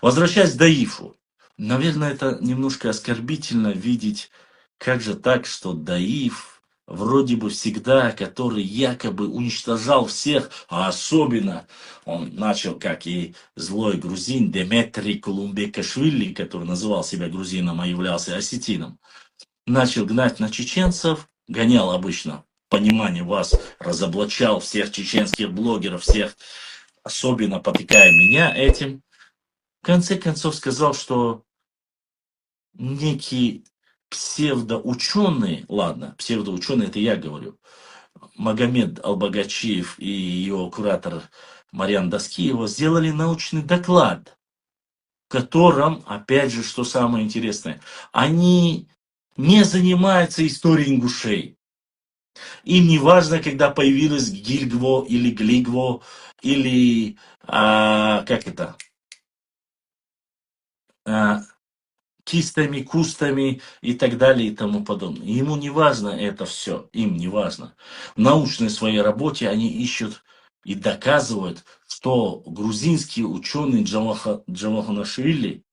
Возвращаясь к Даифу. Наверное, это немножко оскорбительно видеть, как же так, что Даиф, вроде бы всегда, который якобы уничтожал всех, а особенно он начал, как и злой грузин Деметрий Кулумбекашвили, который называл себя грузином, а являлся осетином, начал гнать на чеченцев, гонял обычно, понимание вас, разоблачал всех чеченских блогеров, всех, особенно потыкая меня этим. В конце концов сказал, что некий псевдоученый, ладно, псевдоученый это я говорю, Магомед Албагачиев и его куратор Марьян Даскиева сделали научный доклад, в котором, опять же, что самое интересное, они не занимаются историей ингушей. Им не важно, когда появилась Гильгво или Глигво, или, как это, а, кистами, кустами и так далее и тому подобное. Ему не важно это все, им не важно. В научной своей работе они ищут и доказывают, что грузинский ученый Джанахашвили,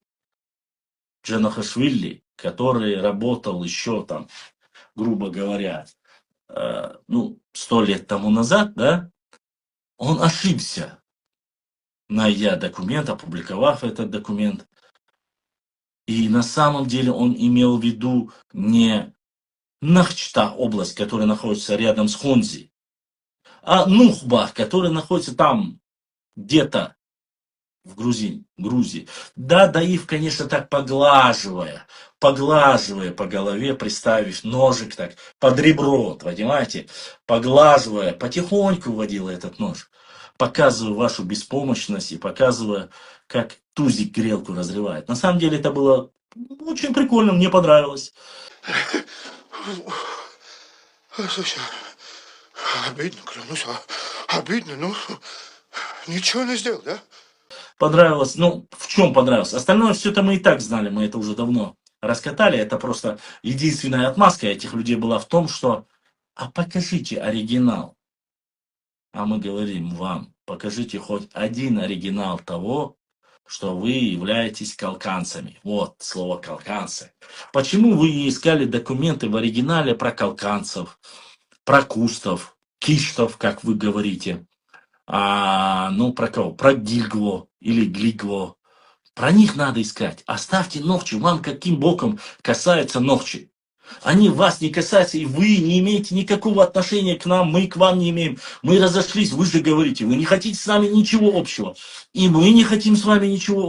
который работал еще там, грубо говоря, 100 лет тому назад, да, он ошибся, найдя документ, опубликовав этот документ. И на самом деле он имел в виду не Нахчта область, которая находится рядом с Хонзи, а Нухба, которая находится там, где-то в Грузии. Да, Даиф, конечно, так поглаживая по голове, приставив ножик так под ребро, понимаете, поглаживая, потихоньку вводил этот нож, показывая вашу беспомощность и показывая, как тузик грелку разрывает. На самом деле это было очень прикольно, мне понравилось. Слушай, обидно, клянусь, обидно, ну, ничего не сделал, да? Понравилось, ну, в чем понравилось? Остальное все это мы и так знали, мы это уже давно раскатали. Это просто единственная отмазка этих людей была в том, что, а покажите оригинал. А мы говорим вам, покажите хоть один оригинал того, что вы являетесь калканцами. Вот слово калканцы. Почему вы не искали документы в оригинале про калканцев, про кустов, киштов, как вы говорите? Про кого? Про Гильгво или Глигво. Про них надо искать. Оставьте Нохчи. Вам каким боком касаются Нохчи? Они вас не касаются, и вы не имеете никакого отношения к нам, мы к вам не имеем. Мы разошлись, вы же говорите, вы не хотите с нами ничего общего. И мы не хотим с вами ничего